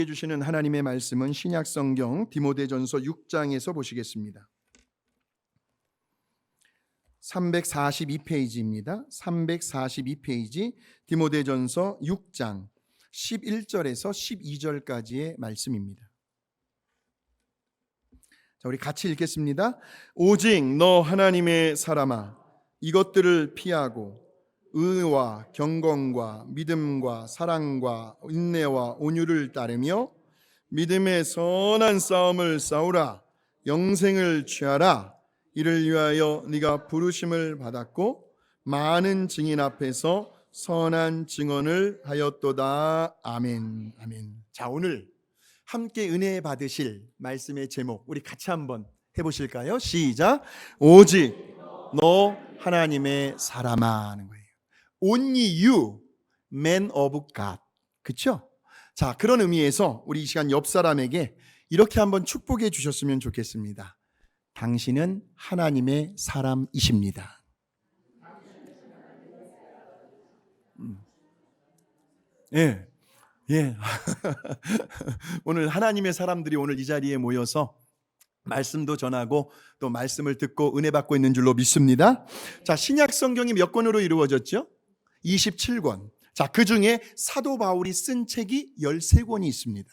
주시는 하나님의 말씀은 신약성경 디모데전서 6장에서 보시겠습니다. 342페이지입니다. 342페이지 디모데전서 6장 11절에서 12절까지의 말씀입니다. 자, 우리 같이 읽겠습니다. 오직 너 하나님의 사람아, 이것들을 피하고 의와 경건과 믿음과 사랑과 인내와 온유를 따르며 믿음의 선한 싸움을 싸우라. 영생을 취하라. 이를 위하여 네가 부르심을 받았고 많은 증인 앞에서 선한 증언을 하였도다. 아멘. 아멘. 자, 오늘 함께 은혜 받으실 말씀의 제목 우리 같이 한번 해보실까요? 시작. 오직 너 하나님의 사람아 하는 거예요. Only you, man of God. 그렇죠? 자, 그런 의미에서 우리 이 시간 옆 사람에게 이렇게 한번 축복해 주셨으면 좋겠습니다. 당신은 하나님의 사람이십니다. 예, 예. 오늘 하나님의 사람들이 오늘 이 자리에 모여서 말씀도 전하고 또 말씀을 듣고 은혜 받고 있는 줄로 믿습니다. 자, 신약 성경이 몇 권으로 이루어졌죠? 27권. 자, 그 중에 사도 바울이 쓴 책이 13권이 있습니다.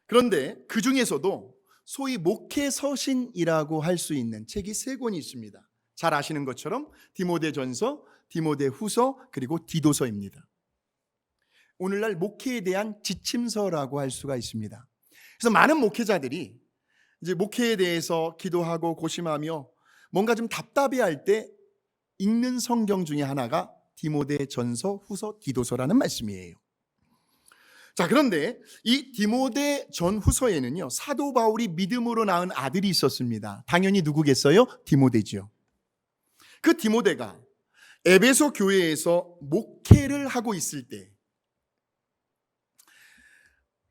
그런데 그 중에서도 소위 목회 서신이라고 할 수 있는 책이 3권이 있습니다. 잘 아시는 것처럼 디모데전서, 디모데후서, 그리고 디도서입니다. 오늘날 목회에 대한 지침서라고 할 수가 있습니다. 그래서 많은 목회자들이 이제 목회에 대해서 기도하고 고심하며 뭔가 좀 답답해할 때 읽는 성경 중에 하나가 디모데전서, 후서, 디도서라는 말씀이에요. 자, 그런데 이 디모데전 후서에는요, 사도 바울이 믿음으로 낳은 아들이 있었습니다. 당연히 누구겠어요? 디모데지요. 그 디모데가 에베소 교회에서 목회를 하고 있을 때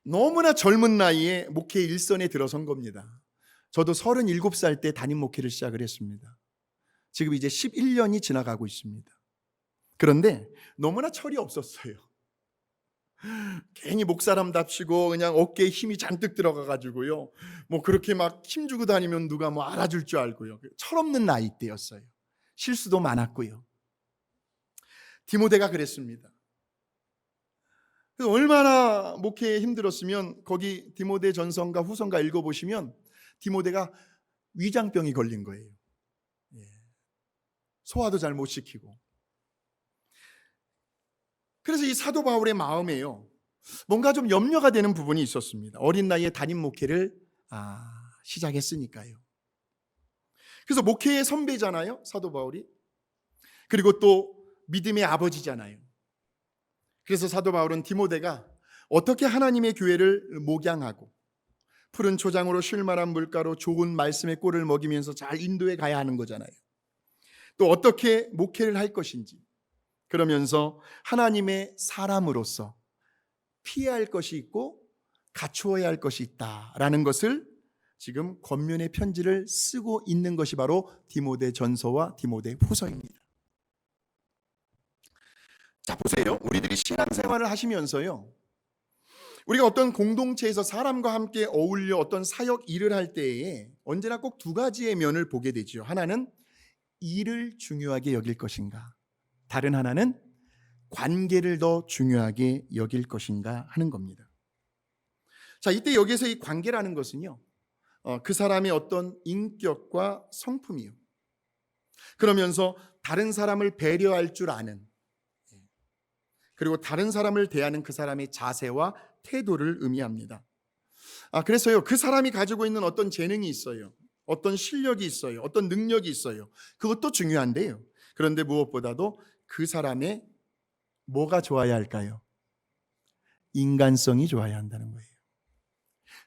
너무나 젊은 나이에 목회 일선에 들어선 겁니다. 저도 37살 때 담임 목회를 시작을 했습니다. 지금 이제 11년이 지나가고 있습니다. 그런데 너무나 철이 없었어요. 괜히 목사람답시고 그냥 어깨에 힘이 잔뜩 들어가가지고요, 뭐 그렇게 막 힘주고 다니면 누가 뭐 알아줄 줄 알고요. 철없는 나이 때였어요. 실수도 많았고요. 디모데가 그랬습니다. 얼마나 목회에 힘들었으면 거기 디모데 전서인가 후서인가 읽어보시면 디모데가 위장병이 걸린 거예요. 소화도 잘 못 시키고. 그래서 이 사도 바울의 마음에요, 뭔가 좀 염려가 되는 부분이 있었습니다. 어린 나이에 담임 목회를 시작했으니까요. 그래서 목회의 선배잖아요, 사도 바울이. 그리고 또 믿음의 아버지잖아요. 그래서 사도 바울은 디모데가 어떻게 하나님의 교회를 목양하고 푸른 초장으로 쉴만한 물가로 좋은 말씀의 꼴을 먹이면서 잘 인도해 가야 하는 거잖아요. 또 어떻게 목회를 할 것인지, 그러면서 하나님의 사람으로서 피해야 할 것이 있고 갖추어야 할 것이 있다라는 것을 지금 권면의 편지를 쓰고 있는 것이 바로 디모데 전서와 디모데 후서입니다. 자, 보세요. 우리들이 신앙생활을 하시면서요, 우리가 어떤 공동체에서 사람과 함께 어울려 어떤 사역 일을 할 때에 언제나 꼭 두 가지의 면을 보게 되죠. 하나는 일을 중요하게 여길 것인가, 다른 하나는 관계를 더 중요하게 여길 것인가 하는 겁니다. 자, 이때 여기서 이 관계라는 것은요, 그 사람의 어떤 인격과 성품이요, 그러면서 다른 사람을 배려할 줄 아는, 그리고 다른 사람을 대하는 그 사람의 자세와 태도를 의미합니다. 그래서요, 그 사람이 가지고 있는 어떤 재능이 있어요, 어떤 실력이 있어요, 어떤 능력이 있어요. 그것도 중요한데요, 그런데 무엇보다도 그 사람의 뭐가 좋아야 할까요? 인간성이 좋아야 한다는 거예요.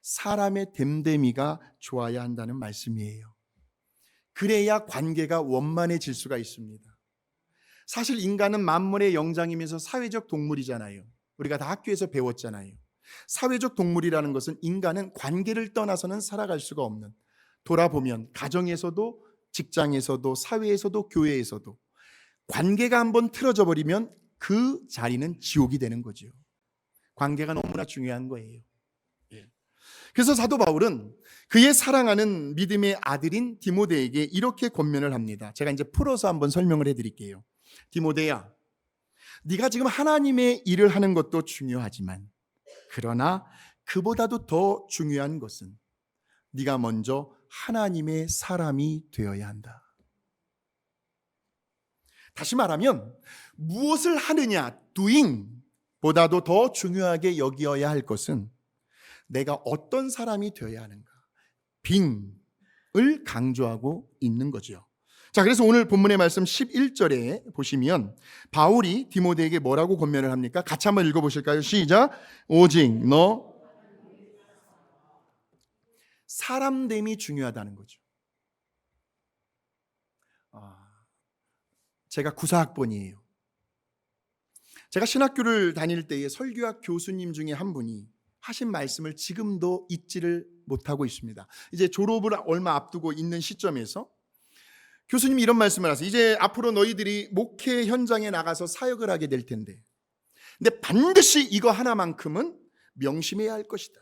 사람의 됨됨이가 좋아야 한다는 말씀이에요. 그래야 관계가 원만해질 수가 있습니다. 사실 인간은 만물의 영장이면서 사회적 동물이잖아요. 우리가 다 학교에서 배웠잖아요. 사회적 동물이라는 것은 인간은 관계를 떠나서는 살아갈 수가 없는, 돌아보면 가정에서도 직장에서도 사회에서도 교회에서도 관계가 한번 틀어져 버리면 그 자리는 지옥이 되는 거죠. 관계가 너무나 중요한 거예요. 예. 그래서 사도 바울은 그의 사랑하는 믿음의 아들인 디모데에게 이렇게 권면을 합니다. 제가 이제 풀어서 한번 설명을 해드릴게요. 디모데야, 네가 지금 하나님의 일을 하는 것도 중요하지만 그러나 그보다도 더 중요한 것은 네가 먼저 하나님의 사람이 되어야 한다. 다시 말하면 무엇을 하느냐, doing 보다도 더 중요하게 여기어야 할 것은 내가 어떤 사람이 되어야 하는가, being을 강조하고 있는 거죠. 자, 그래서 오늘 본문의 말씀 11절에 보시면 바울이 디모데에게 뭐라고 권면을 합니까? 같이 한번 읽어보실까요? 시작. 오직 너 사람됨이 중요하다는 거죠. 제가 구사학번이에요. 제가 신학교를 다닐 때에 설교학 교수님 중에 한 분이 하신 말씀을 지금도 잊지를 못하고 있습니다. 이제 졸업을 얼마 앞두고 있는 시점에서 교수님이 이런 말씀을 하세요. 이제 앞으로 너희들이 목회 현장에 나가서 사역을 하게 될 텐데, 근데 반드시 이거 하나만큼은 명심해야 할 것이다.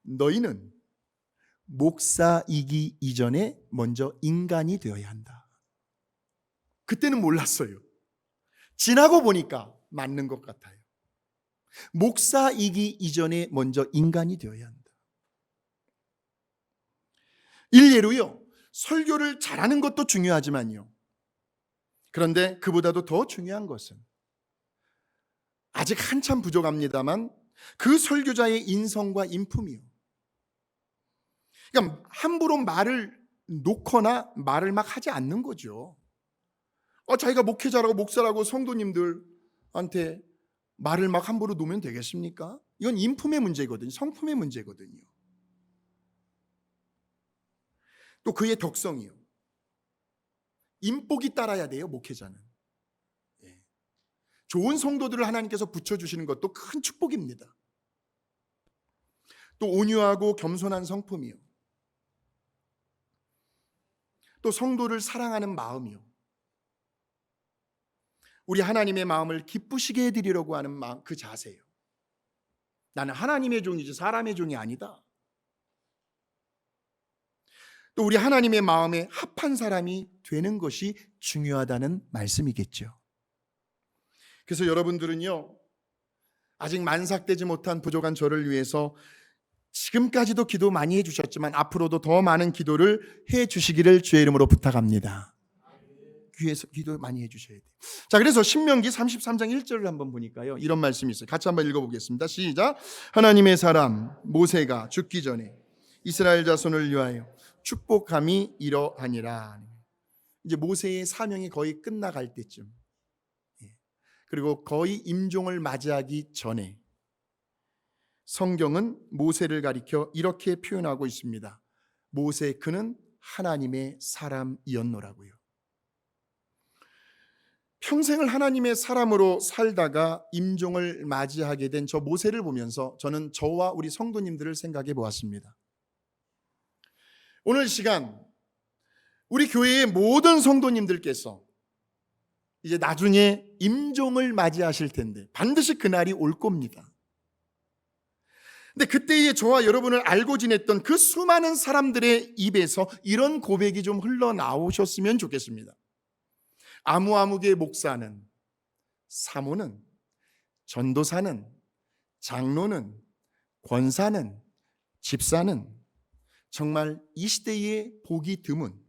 너희는 목사이기 이전에 먼저 인간이 되어야 한다. 그때는 몰랐어요. 지나고 보니까 맞는 것 같아요. 목사이기 이전에 먼저 인간이 되어야 한다. 일례로요, 설교를 잘하는 것도 중요하지만요, 그런데 그보다도 더 중요한 것은 아직 한참 부족합니다만 그 설교자의 인성과 인품이요. 그러니까 함부로 말을 놓거나 말을 막 하지 않는 거죠. 자기가 목회자라고 목사라고 성도님들한테 말을 막 함부로 놓으면 되겠습니까? 이건 인품의 문제거든요. 성품의 문제거든요. 또 그의 덕성이요. 인복이 따라야 돼요, 목회자는. 예. 좋은 성도들을 하나님께서 붙여주시는 것도 큰 축복입니다. 또 온유하고 겸손한 성품이요. 또 성도를 사랑하는 마음이요. 우리 하나님의 마음을 기쁘시게 해드리려고 하는 마음, 그 자세요. 나는 하나님의 종이지 사람의 종이 아니다. 또 우리 하나님의 마음에 합한 사람이 되는 것이 중요하다는 말씀이겠죠. 그래서 여러분들은요, 아직 만삭되지 못한 부족한 저를 위해서 지금까지도 기도 많이 해주셨지만 앞으로도 더 많은 기도를 해주시기를 주의 이름으로 부탁합니다. 귀에서 기도 많이 해주셔야 돼요. 자, 그래서 신명기 33장 1절을 한번 보니까요, 이런 말씀이 있어요. 같이 한번 읽어보겠습니다. 시작. 하나님의 사람 모세가 죽기 전에 이스라엘 자손을 위하여 축복함이 이러하니라. 이제 모세의 사명이 거의 끝나갈 때쯤, 그리고 거의 임종을 맞이하기 전에 성경은 모세를 가리켜 이렇게 표현하고 있습니다. 모세 그는 하나님의 사람이었노라고요. 평생을 하나님의 사람으로 살다가 임종을 맞이하게 된 저 모세를 보면서 저는 저와 우리 성도님들을 생각해 보았습니다. 오늘 시간 우리 교회의 모든 성도님들께서 이제 나중에 임종을 맞이하실 텐데 반드시 그날이 올 겁니다. 근데 그때의 저와 여러분을 알고 지냈던 그 수많은 사람들의 입에서 이런 고백이 좀 흘러나오셨으면 좋겠습니다. 아무아무개 목사는, 사모는, 전도사는, 장로는, 권사는, 집사는 정말 이 시대에 보기 드문,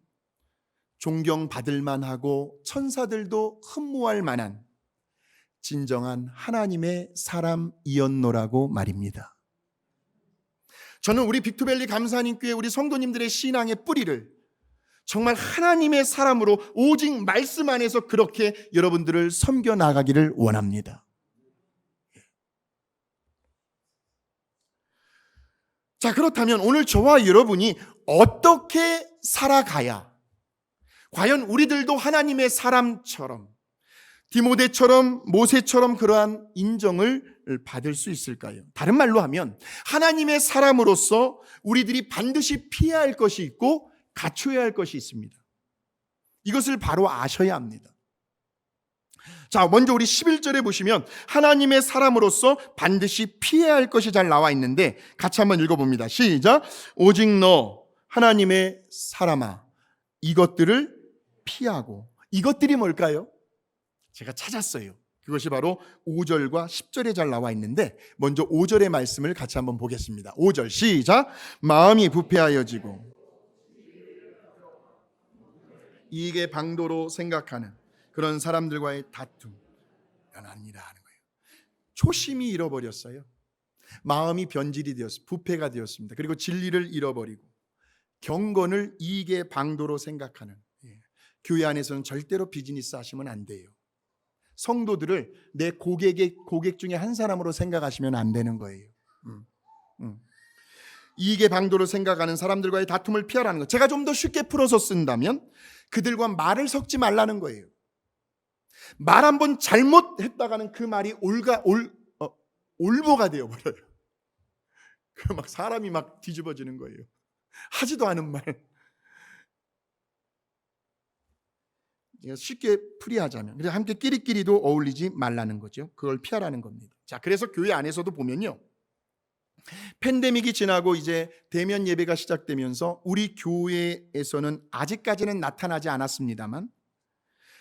존경받을 만하고 천사들도 흠모할 만한 진정한 하나님의 사람이었노라고 말입니다. 저는 우리 빅토밸리 감사님교회 우리 성도님들의 신앙의 뿌리를 정말 하나님의 사람으로 오직 말씀 안에서 그렇게 여러분들을 섬겨나가기를 원합니다. 자, 그렇다면 오늘 저와 여러분이 어떻게 살아가야 과연 우리들도 하나님의 사람처럼, 디모데처럼, 모세처럼 그러한 인정을 받을 수 있을까요? 다른 말로 하면 하나님의 사람으로서 우리들이 반드시 피해야 할 것이 있고 갖춰야 할 것이 있습니다. 이것을 바로 아셔야 합니다. 자, 먼저 우리 11절에 보시면 하나님의 사람으로서 반드시 피해야 할 것이 잘 나와 있는데 같이 한번 읽어봅니다. 시작. 오직 너 하나님의 사람아 이것들을 피하고. 이것들이 뭘까요? 제가 찾았어요. 그것이 바로 5절과 10절에 잘 나와 있는데 먼저 5절의 말씀을 같이 한번 보겠습니다. 5절 시작. 마음이 부패하여지고 이익의 방도로 생각하는 그런 사람들과의 다툼 연합니다 하는 거예요. 초심이 잃어버렸어요. 마음이 변질이 되었습니다. 부패가 되었습니다. 그리고 진리를 잃어버리고 경건을 이익의 방도로 생각하는, 교회 안에서는 절대로 비즈니스 하시면 안 돼요. 성도들을 내 고객 중에 한 사람으로 생각하시면 안 되는 거예요. 이익의 방도로 생각하는 사람들과의 다툼을 피하라는 거. 제가 좀 더 쉽게 풀어서 쓴다면 그들과 말을 섞지 말라는 거예요. 말 한번 잘못했다가는 그 말이 올보가 되어버려요. 그 막 사람이 막 뒤집어지는 거예요. 하지도 않은 말. 쉽게 풀이하자면, 그래서 함께 끼리끼리도 어울리지 말라는 거죠. 그걸 피하라는 겁니다. 자, 그래서 교회 안에서도 보면요, 팬데믹이 지나고 이제 대면 예배가 시작되면서 우리 교회에서는 아직까지는 나타나지 않았습니다만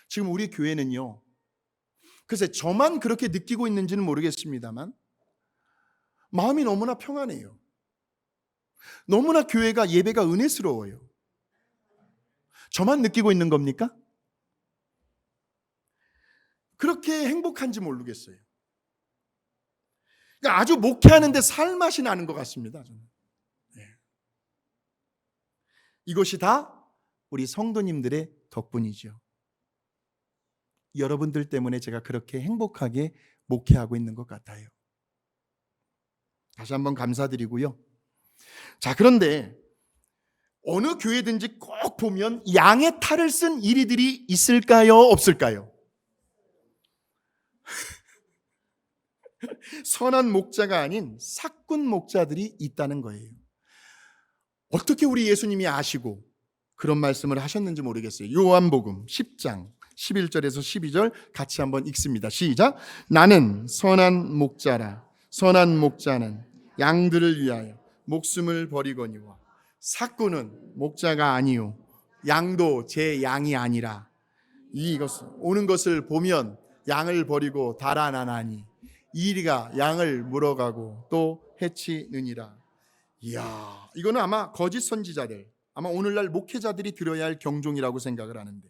지금 우리 교회는요, 글쎄 저만 그렇게 느끼고 있는지는 모르겠습니다만 마음이 너무나 평안해요. 너무나 교회가 예배가 은혜스러워요. 저만 느끼고 있는 겁니까? 그렇게 행복한지 모르겠어요. 그러니까 아주 목회하는데 살맛이 나는 것 같습니다. 저는. 이것이 다 우리 성도님들의 덕분이죠. 여러분들 때문에 제가 그렇게 행복하게 목회하고 있는 것 같아요. 다시 한번 감사드리고요. 자, 그런데 어느 교회든지 꼭 보면 양의 탈을 쓴 이리들이 있을까요? 없을까요? 선한 목자가 아닌 삭군 목자들이 있다는 거예요. 어떻게 우리 예수님이 아시고 그런 말씀을 하셨는지 모르겠어요. 요한복음 10장 11절에서 12절 같이 한번 읽습니다. 시작. 나는 선한 목자라. 선한 목자는 양들을 위하여 목숨을 버리거니와 삭군은 목자가 아니요 양도 제 양이 아니라 이것 오는 것을 보면 양을 버리고 달아나나니 이리가 양을 물어가고 또 해치느니라. 이야, 이거는 아마 거짓 선지자들, 아마 오늘날 목회자들이 들어야 할 경종이라고 생각을 하는데,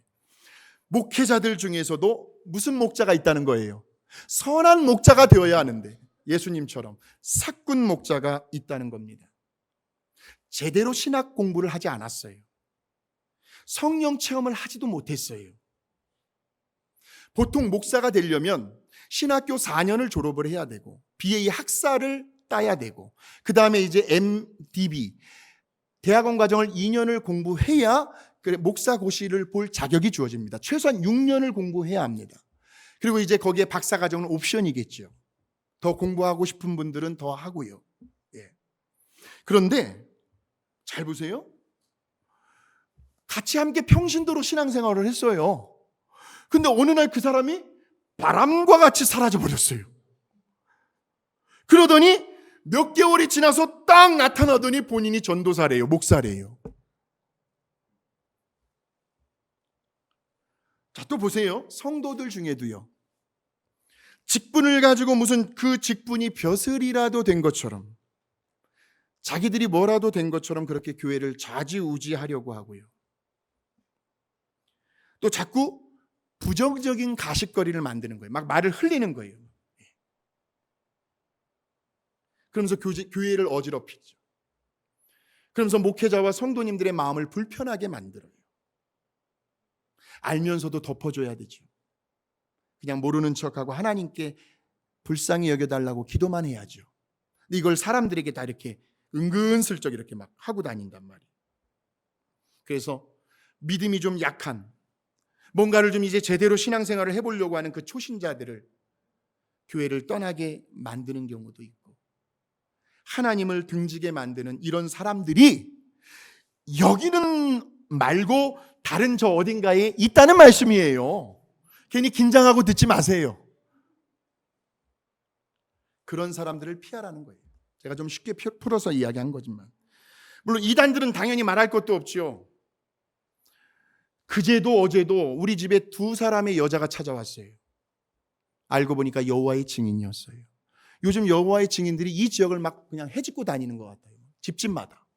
목회자들 중에서도 무슨 목자가 있다는 거예요? 선한 목자가 되어야 하는데 예수님처럼 삭군 목자가 있다는 겁니다. 제대로 신학 공부를 하지 않았어요. 성령 체험을 하지도 못했어요. 보통 목사가 되려면 신학교 4년을 졸업을 해야 되고 BA 학사를 따야 되고 그 다음에 이제 MDB 대학원 과정을 2년을 공부해야 목사고시를 볼 자격이 주어집니다. 최소한 6년을 공부해야 합니다. 그리고 이제 거기에 박사과정은 옵션이겠죠. 더 공부하고 싶은 분들은 더 하고요. 그런데 잘 보세요. 같이 함께 평신도로 신앙생활을 했어요. 근데 어느 날 그 사람이 바람과 같이 사라져 버렸어요. 그러더니 몇 개월이 지나서 딱 나타나더니 본인이 전도사래요. 목사래요. 자, 또 보세요. 성도들 중에도요, 직분을 가지고 무슨 그 직분이 벼슬이라도 된 것처럼, 자기들이 뭐라도 된 것처럼 그렇게 교회를 좌지우지하려고 하고요. 또 자꾸 부정적인 가십거리를 만드는 거예요. 막 말을 흘리는 거예요. 그러면서 교회를 어지럽히죠. 그러면서 목회자와 성도님들의 마음을 불편하게 만들어요. 알면서도 덮어줘야 되죠. 그냥 모르는 척하고 하나님께 불쌍히 여겨달라고 기도만 해야죠. 근데 이걸 사람들에게 다 이렇게 은근슬쩍 이렇게 막 하고 다닌단 말이에요. 그래서 믿음이 좀 약한, 뭔가를 좀 이제 제대로 신앙생활을 해보려고 하는 그 초신자들을 교회를 떠나게 만드는 경우도 있고, 하나님을 등지게 만드는 이런 사람들이 여기는 말고 다른 저 어딘가에 있다는 말씀이에요. 괜히 긴장하고 듣지 마세요. 그런 사람들을 피하라는 거예요. 제가 좀 쉽게 풀어서 이야기한 거지만, 물론 이단들은 당연히 말할 것도 없죠. 그제도 어제도 우리 집에 두 사람의 여자가 찾아왔어요. 알고 보니까 여호와의 증인이었어요. 요즘 여호와의 증인들이 이 지역을 막 그냥 헤집고 다니는 것 같아요. 집집마다.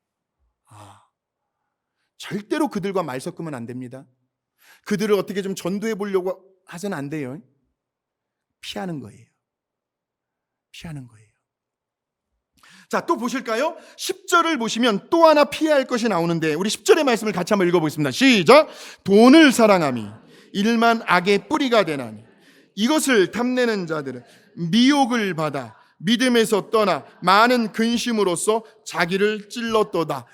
절대로 그들과 말 섞으면 안 됩니다. 그들을 어떻게 좀 전도해 보려고 하서는 안 돼요. 피하는 거예요. 피하는 거예요. 자, 또 보실까요? 10절을 보시면 또 하나 피해야 할 것이 나오는데, 우리 10절의 말씀을 같이 한번 읽어보겠습니다. 시작. 돈을 사랑함이 일만 악의 뿌리가 되나니 이것을 탐내는 자들은 미혹을 받아 믿음에서 떠나 많은 근심으로써 자기를 찔렀도다.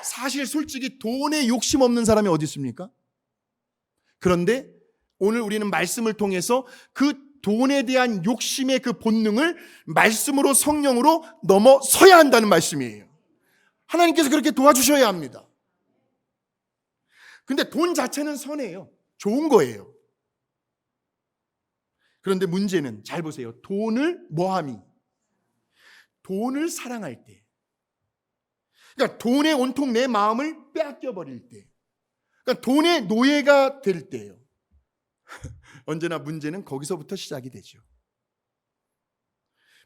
사실 솔직히 돈에 욕심 없는 사람이 어디 있습니까? 그런데 오늘 우리는 말씀을 통해서 그 돈에 대한 욕심의 그 본능을 말씀으로, 성령으로 넘어서야 한다는 말씀이에요. 하나님께서 그렇게 도와주셔야 합니다. 근데 돈 자체는 선해요. 좋은 거예요. 그런데 문제는, 잘 보세요. 돈을 뭐함이? 돈을 사랑할 때, 그러니까 돈에 온통 내 마음을 빼앗겨 버릴 때, 그러니까 돈의 노예가 될 때예요. 언제나 문제는 거기서부터 시작이 되죠.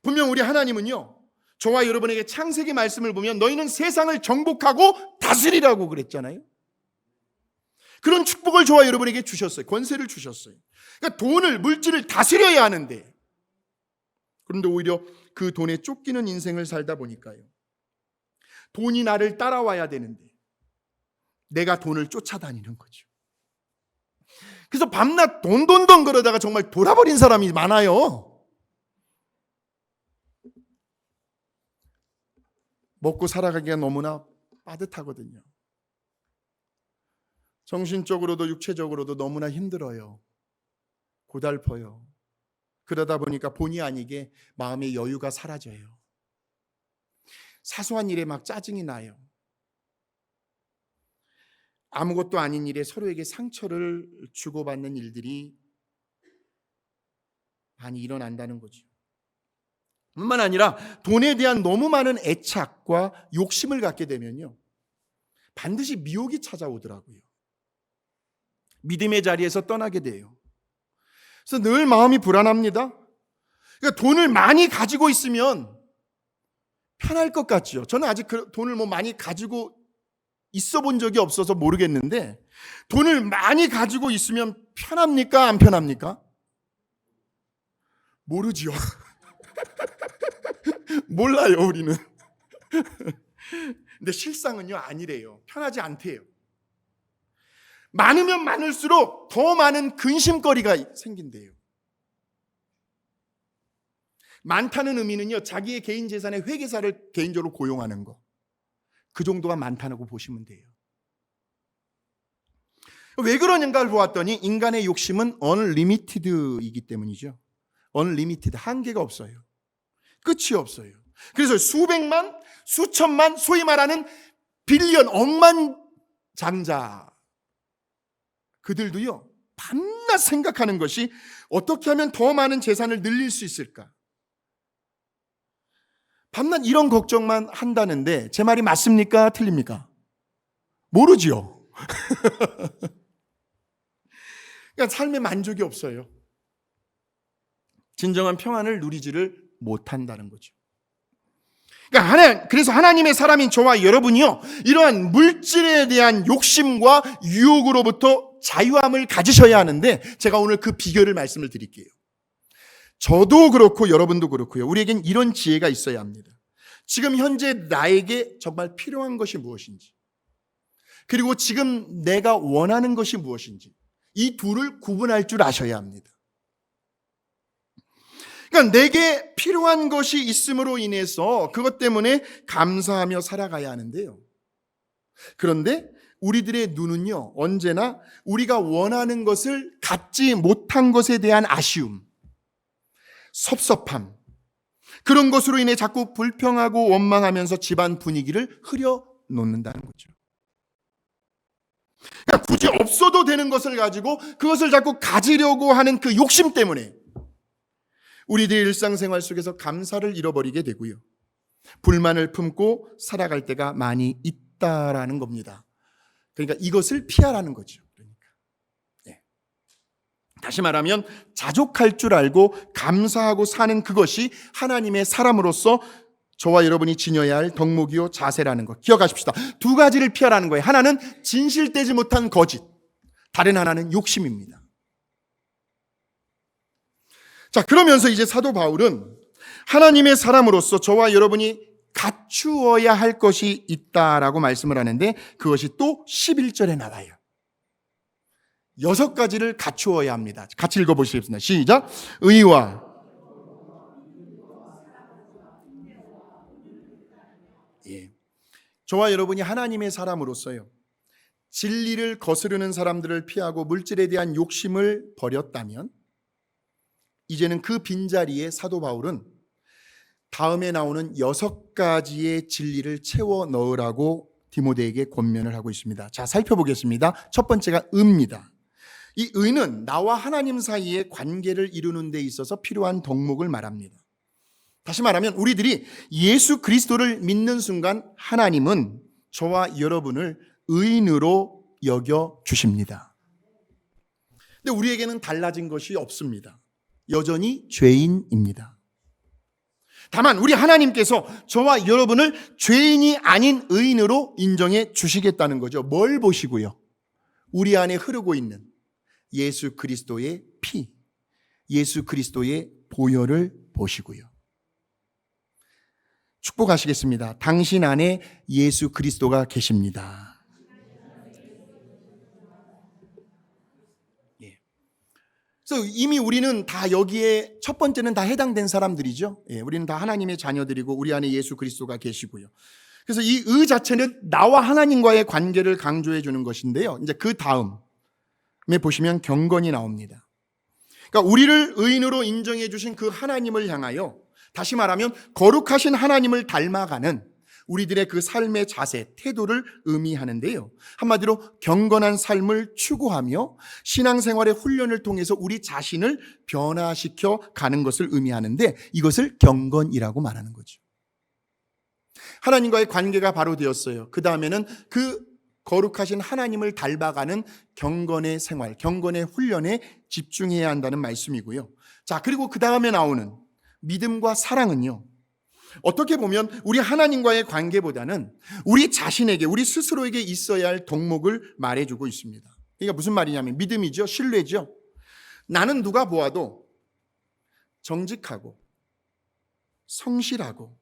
분명 우리 하나님은요, 저와 여러분에게 창세기 말씀을 보면 너희는 세상을 정복하고 다스리라고 그랬잖아요. 그런 축복을 저와 여러분에게 주셨어요. 권세를 주셨어요. 그러니까 돈을, 물질을 다스려야 하는데, 그런데 오히려 그 돈에 쫓기는 인생을 살다 보니까요, 돈이 나를 따라와야 되는데 내가 돈을 쫓아다니는 거죠. 그래서 밤낮 돈돈돈 그러다가 정말 돌아버린 사람이 많아요. 먹고 살아가기가 너무나 빠듯하거든요. 정신적으로도 육체적으로도 너무나 힘들어요. 고달퍼요. 그러다 보니까 본의 아니게 마음의 여유가 사라져요. 사소한 일에 막 짜증이 나요. 아무것도 아닌 일에 서로에게 상처를 주고받는 일들이 많이 일어난다는 거죠. 뿐만 아니라 돈에 대한 너무 많은 애착과 욕심을 갖게 되면요, 반드시 미혹이 찾아오더라고요. 믿음의 자리에서 떠나게 돼요. 그래서 늘 마음이 불안합니다. 그러니까 돈을 많이 가지고 있으면 편할 것 같죠. 저는 아직 돈을 많이 가지고 있어 본 적이 없어서 모르겠는데, 돈을 많이 가지고 있으면 편합니까? 안 편합니까? 모르지요. 몰라요, 우리는. 근데 실상은요, 아니래요. 편하지 않대요. 많으면 많을수록 더 많은 근심거리가 생긴대요. 많다는 의미는요, 자기의 개인 재산의 회계사를 개인적으로 고용하는 거, 그 정도가 많다고 보시면 돼요. 왜 그러는가를 보았더니 인간의 욕심은 unlimited이기 때문이죠. unlimited, 한계가 없어요. 끝이 없어요. 그래서 수백만, 수천만, 소위 말하는 빌리언, 억만 장자, 그들도요, 밤낮 생각하는 것이 어떻게 하면 더 많은 재산을 늘릴 수 있을까? 밤낮 이런 걱정만 한다는데, 제 말이 맞습니까? 틀립니까? 모르지요. 그러니까 삶에 만족이 없어요. 진정한 평안을 누리지를 못한다는 거죠. 그러니까 그래서 하나님의 사람인 저와 여러분이요, 이러한 물질에 대한 욕심과 유혹으로부터 자유함을 가지셔야 하는데, 제가 오늘 그 비결을 말씀을 드릴게요. 저도 그렇고 여러분도 그렇고요, 우리에겐 이런 지혜가 있어야 합니다. 지금 현재 나에게 정말 필요한 것이 무엇인지, 그리고 지금 내가 원하는 것이 무엇인지, 이 둘을 구분할 줄 아셔야 합니다. 그러니까 내게 필요한 것이 있음으로 인해서 그것 때문에 감사하며 살아가야 하는데요, 그런데 우리들의 눈은요, 언제나 우리가 원하는 것을 갖지 못한 것에 대한 아쉬움, 섭섭함, 그런 것으로 인해 자꾸 불평하고 원망하면서 집안 분위기를 흐려놓는다는 거죠. 그러니까 굳이 없어도 되는 것을 가지고 그것을 자꾸 가지려고 하는 그 욕심 때문에 우리들의 일상생활 속에서 감사를 잃어버리게 되고요. 불만을 품고 살아갈 때가 많이 있다라는 겁니다. 그러니까 이것을 피하라는 거죠. 다시 말하면 자족할 줄 알고 감사하고 사는 그것이 하나님의 사람으로서 저와 여러분이 지녀야 할 덕목이요 자세라는 것 기억하십시다. 두 가지를 피하라는 거예요. 하나는 진실되지 못한 거짓, 다른 하나는 욕심입니다. 자, 그러면서 이제 사도 바울은 하나님의 사람으로서 저와 여러분이 갖추어야 할 것이 있다라고 말씀을 하는데 그것이 또 11절에 나와요. 6가지를 갖추어야 합니다. 같이 읽어보시겠습니다. 시작. 의와 저와 여러분이 하나님의 사람으로서요, 진리를 거스르는 사람들을 피하고 물질에 대한 욕심을 버렸다면 이제는 그 빈자리에 사도 바울은 다음에 나오는 6가지의 진리를 채워 넣으라고 디모데에게 권면을 하고 있습니다. 자, 살펴보겠습니다. 첫 번째가 의입니다. 이 의는 나와 하나님 사이의 관계를 이루는 데 있어서 필요한 덕목을 말합니다. 다시 말하면 우리들이 예수 그리스도를 믿는 순간 하나님은 저와 여러분을 의인으로 여겨 주십니다. 근데 우리에게는 달라진 것이 없습니다. 여전히 죄인입니다. 다만 우리 하나님께서 저와 여러분을 죄인이 아닌 의인으로 인정해 주시겠다는 거죠. 뭘 보시고요? 우리 안에 흐르고 있는 예수 그리스도의 피, 예수 그리스도의 보혈을 보시고요. 축복하시겠습니다. 당신 안에 예수 그리스도가 계십니다. 예. 그래서 이미 우리는 다 여기에 첫 번째는 다 해당된 사람들이죠. 예, 우리는 다 하나님의 자녀들이고 우리 안에 예수 그리스도가 계시고요. 그래서 이 의 자체는 나와 하나님과의 관계를 강조해 주는 것인데요. 이제 그 다음에 보시면 경건이 나옵니다. 그러니까 우리를 의인으로 인정해 주신 그 하나님을 향하여 다시 말하면 거룩하신 하나님을 닮아가는 우리들의 그 삶의 자세, 태도를 의미하는데요. 한마디로 경건한 삶을 추구하며 신앙생활의 훈련을 통해서 우리 자신을 변화시켜 가는 것을 의미하는데 이것을 경건이라고 말하는 거죠. 하나님과의 관계가 바로 되었어요. 그 다음에는 그 거룩하신 하나님을 닮아가는 경건의 생활, 경건의 훈련에 집중해야 한다는 말씀이고요. 자, 그리고 그 다음에 나오는 믿음과 사랑은요, 어떻게 보면 우리 하나님과의 관계보다는 우리 자신에게, 우리 스스로에게 있어야 할 덕목을 말해주고 있습니다. 그러니까 무슨 말이냐면 믿음이죠, 신뢰죠. 나는 누가 보아도 정직하고 성실하고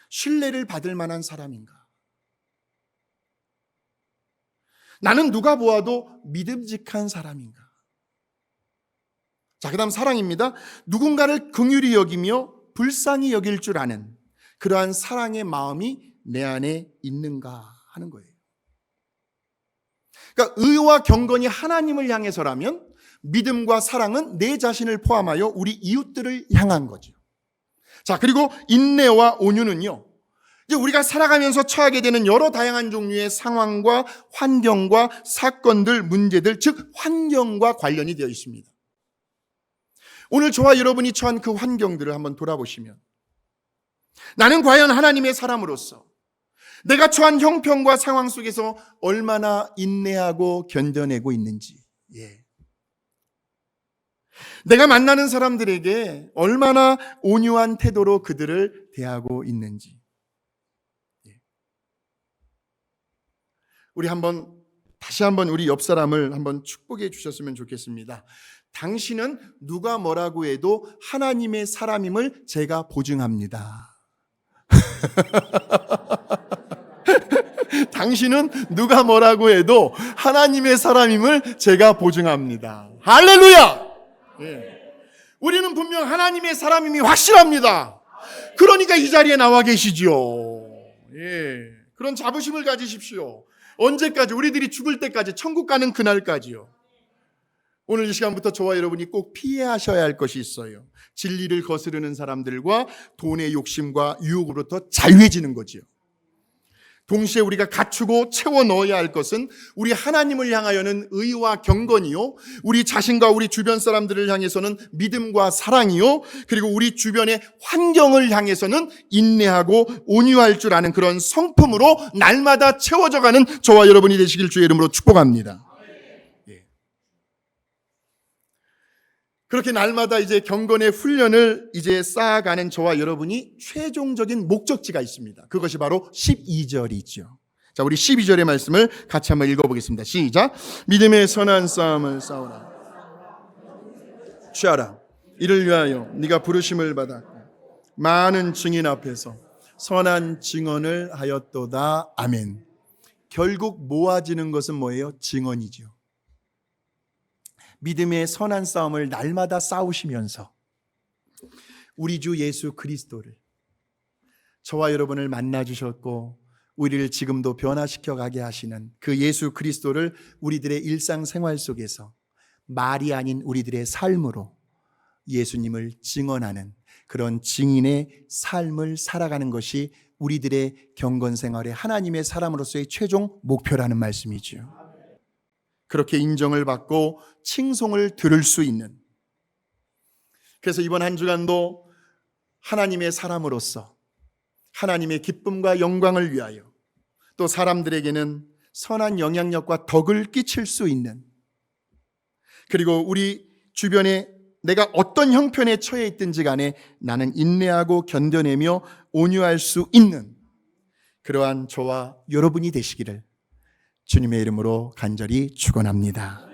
신뢰를 받을 만한 사람인가? 나는 누가 보아도 믿음직한 사람인가? 자, 그 다음 사랑입니다. 누군가를 긍휼히 여기며 불쌍히 여길 줄 아는 그러한 사랑의 마음이 내 안에 있는가 하는 거예요. 그러니까 의와 경건이 하나님을 향해서라면 믿음과 사랑은 내 자신을 포함하여 우리 이웃들을 향한 거죠. 자, 그리고 인내와 온유는요, 이제 우리가 살아가면서 처하게 되는 여러 다양한 종류의 상황과 환경과 사건들, 문제들, 즉 환경과 관련이 되어 있습니다. 오늘 저와 여러분이 처한 그 환경들을 한번 돌아보시면 나는 과연 하나님의 사람으로서 내가 처한 형편과 상황 속에서 얼마나 인내하고 견뎌내고 있는지, 내가 만나는 사람들에게 얼마나 온유한 태도로 그들을 대하고 있는지, 우리 다시 한번 우리 옆 사람을 한번 축복해 주셨으면 좋겠습니다. 당신은 누가 뭐라고 해도 하나님의 사람임을 제가 보증합니다. 당신은 누가 뭐라고 해도 하나님의 사람임을 제가 보증합니다. 할렐루야! 우리는 분명 하나님의 사람임이 확실합니다. 그러니까 이 자리에 나와 계시지요. 그런 자부심을 가지십시오. 언제까지? 우리들이 죽을 때까지, 천국 가는 그날까지요. 오늘 이 시간부터 저와 여러분이 꼭 피하셔야 할 것이 있어요. 진리를 거스르는 사람들과 돈의 욕심과 유혹으로부터 자유해지는 거지요. 동시에 우리가 갖추고 채워 넣어야 할 것은 우리 하나님을 향하여는 의와 경건이요, 우리 자신과 우리 주변 사람들을 향해서는 믿음과 사랑이요, 그리고 우리 주변의 환경을 향해서는 인내하고 온유할 줄 아는 그런 성품으로 날마다 채워져 가는 저와 여러분이 되시길 주의 이름으로 축복합니다. 그렇게 날마다 이제 경건의 훈련을 이제 쌓아가는 저와 여러분이 최종적인 목적지가 있습니다. 그것이 바로 12절이죠. 자, 우리 12절의 말씀을 같이 한번 읽어보겠습니다. 시작. 믿음의 선한 싸움을 싸우라. 취하라. 이를 위하여 네가 부르심을 받았고 많은 증인 앞에서 선한 증언을 하였도다. 아멘. 결국 모아지는 것은 뭐예요? 증언이죠. 믿음의 선한 싸움을 날마다 싸우시면서 우리 주 예수 그리스도를, 저와 여러분을 만나 주셨고 우리를 지금도 변화시켜 가게 하시는 그 예수 그리스도를 우리들의 일상생활 속에서 말이 아닌 우리들의 삶으로 예수님을 증언하는 그런 증인의 삶을 살아가는 것이 우리들의 경건생활의 하나님의 사람으로서의 최종 목표라는 말씀이죠. 그렇게 인정을 받고 칭송을 들을 수 있는, 그래서 이번 한 주간도 하나님의 사람으로서 하나님의 기쁨과 영광을 위하여 또 사람들에게는 선한 영향력과 덕을 끼칠 수 있는, 그리고 우리 주변에 내가 어떤 형편에 처해 있든지 간에 나는 인내하고 견뎌내며 온유할 수 있는 그러한 저와 여러분이 되시기를 주님의 이름으로 간절히 축원합니다.